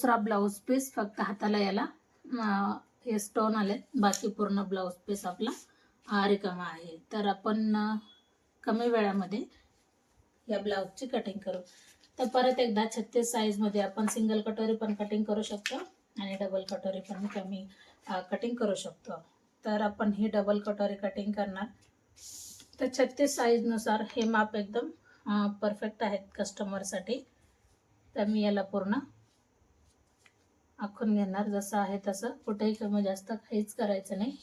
दुसरा blouse piece, फक्त हाताला याला हे स्टोन आले, बाकी पूर्ण ब्लाऊज पीस आपला रिकामा आहे. तर आपण कमी वेळामध्ये या ब्लाऊजची कटिंग करू. तर परत एकदा 36 साईजमध्ये आपण सिंगल कटोरी पण कटिंग करू शकतो आणि डबल कटोरी पण कटिंग करू शकतो. तर आपण ही डबल कटोरी कटिंग करणार. तर 36 साईजनुसार हे माप एकदम परफेक्ट आहेत कस्टमरसाठी. तर मी याला पूर्ण आखून घेणार, जसं आहे तसं, कुठेही कमी जास्त काहीच करायचं नाही.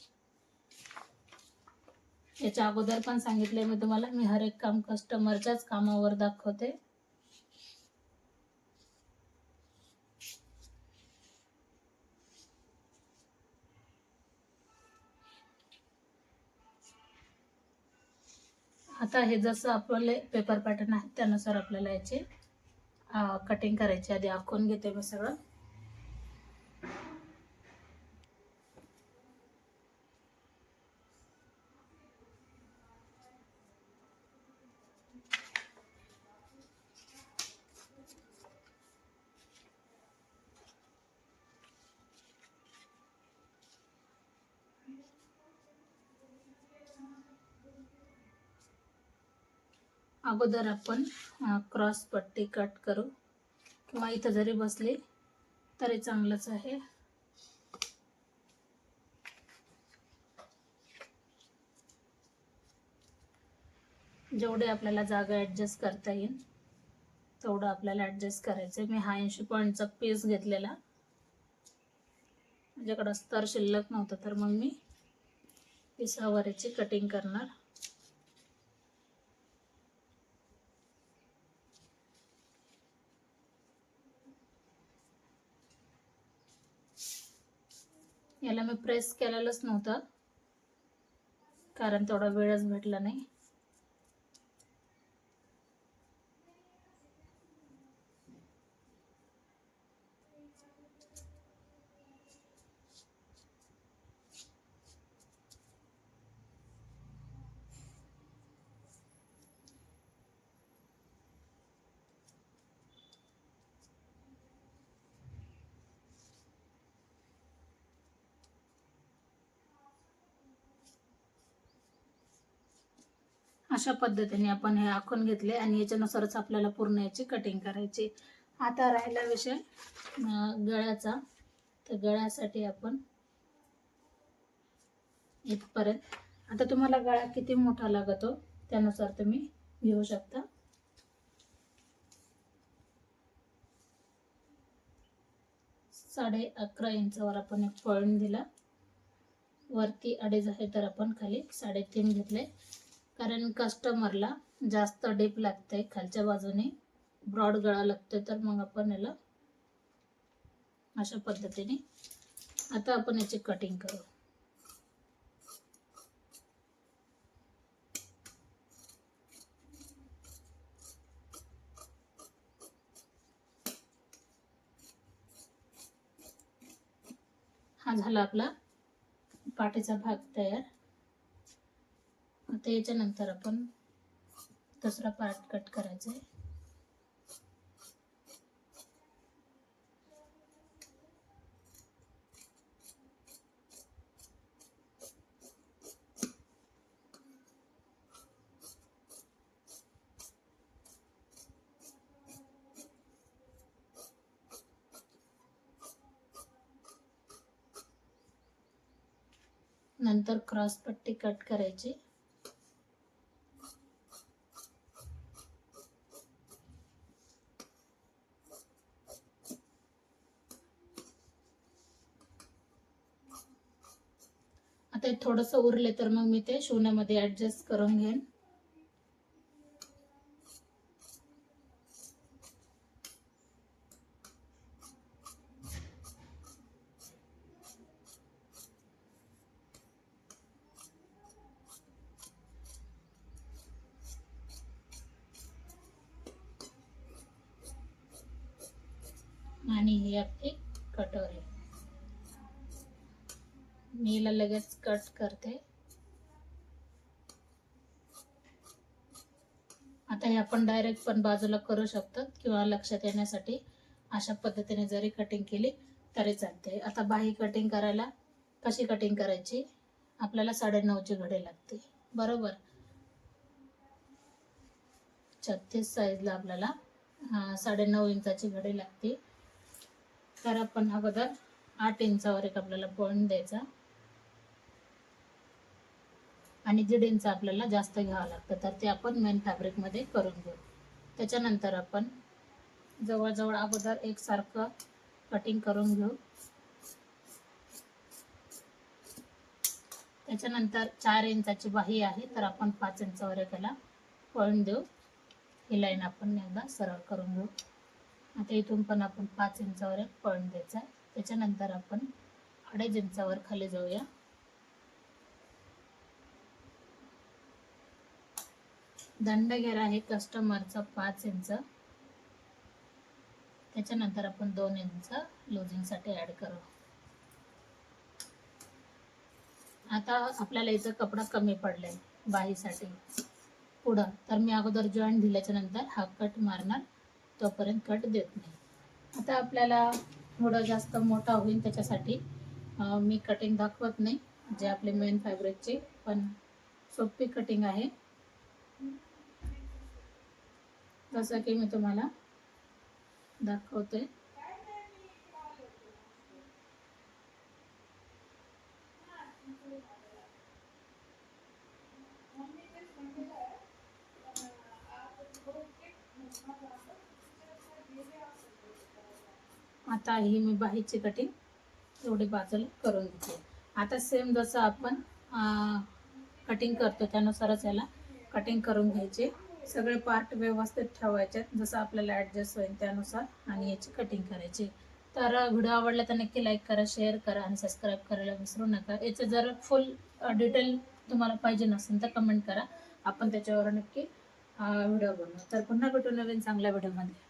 याच्या अगोदर पण सांगितले मी तुम्हाला, मी हर एक काम कस्टमरच्याच कामावर दाखवते. आता हे जसं आपले पेपर पॅटर्न आहे त्यानुसार आपल्याला याचे कटिंग करायची. आधी आखून घेते मी सगळं. अगोदर आपण क्रॉस पट्टी कट करू, किंवा इथं जरी बसली तरी चांगलंच आहे. जेवढे आपल्याला जागा ॲडजस्ट करता येईल तेवढं आपल्याला ॲडजस्ट करायचं. मी हा 80 पॉईंटचा पीस घेतलेला, माझ्याकडं अस्तर शिल्लक नव्हतं, तर मग मी पिसावर याची कटिंग करणार. याला मी प्रेस केलेलंच नव्हतं, कारण तेवढा वेळच भेटला नाही. अशा पद्धतीने आपण हे आखून घेतले आणि याच्यानुसारच आपल्याला पूर्ण याची कटिंग करायची. आता राहिला विषय गळ्याचा. तर गळ्यासाठी आपण इथपर्यंत, आता तुम्हाला गळा किती मोठा लागतो त्यानुसार तुम्ही घेऊ शकता. साडे 11 इंचावर आपण एक पॉईंट दिला, वरती 2.5 आहे तर आपण खाली 3.5 घेतले, कारण कस्टमरला जास्त डीप लागते, खालच्या बाजूने ब्रॉड गळा लागतोय, तर मग आपण याला अशा पद्धतीने आता आपण याची कटिंग करू. हा झाला आपला पाठीचा भाग तयार. आता याच्यानंतर आपण दुसरा पार्ट कट करायचा आहे. नंतर क्रॉस पट्टी कट करायची. आता थोडंसं उरले तर मग मी ते शिवण्यामध्ये ॲडजस्ट करून घेईन. आणि ही आपली कटोरी, मी हिला लगेच कट करते. आता हे आपण डायरेक्ट पण बाजूला करू शकतो, किंवा लक्षात येण्यासाठी अशा पद्धतीने जरी कटिंग केली तरी चालते. आता बाही कटिंग करायला कशी कटिंग करायची, आपल्याला 9.5ची घडी लागते बरोबर. 36 साईजला आपल्याला 9.5 इंचाची घडी लागते. तर आपण अगोदर 8 इंचावर एक आपल्याला पॉईंट द्यायचा आणि 1.5 इंच आपल्याला जास्त घ्यावं लागतं, तर ते आपण मेन फॅब्रिकमध्ये करून घेऊ. त्याच्यानंतर आपण जवळजवळ अगोदर एकसारखं कटिंग करून घेऊ. त्याच्यानंतर 4 इंचाची बाही आहे, तर आपण 5 इंचावर एकाला पॉईंट देऊ. ही लाईन आपण एकदा सरळ करून घेऊ. आता इथून पण आपण 5 इंचावर एक पॉईंट द्यायचा. त्याच्यानंतर आपण 2.5 इंचावर खाली जाऊया. दंड घेर आहे कस्टमरचा 5 इंच. त्याच्यानंतर आपण 2 इंच लूजिंगसाठी ॲड करू. आता आपल्याला इथं कपडा कमी पडलाय बाहीसाठी पुढं, तर मी अगोदर जॉईंट दिल्याच्या नंतर हा कट मारणार, तोपर्यंत कट देत नाही. आता आपल्याला थोडं जास्त मोठा होईल त्याच्यासाठी मी कटिंग दाखवत नाही, जे आपले मेन फॅब्रिकचे पण सोपी कटिंग आहे, जसं की मी तुम्हाला दाखवते. आता ही मी बाहीची कटिंग एवढी बाजूला करून घेते. आता सेम जसं आपण कटिंग करतो त्यानुसारच याला कटिंग करून घ्यायचे. सगळे पार्ट व्यवस्थित ठेवायचे जसं आपल्याला ॲडजस्ट होईल त्यानुसार, आणि याची कटिंग करायची. तर व्हिडिओ आवडला तर नक्की लाईक करा, शेअर करा आणि सबस्क्राईब करायला विसरू नका. याचं जर फुल डिटेल तुम्हाला पाहिजे नसेल तर कमेंट करा, आपण त्याच्यावर नक्की व्हिडिओ बनवू. तर पुन्हा भेटू नवीन चांगल्या व्हिडिओमध्ये.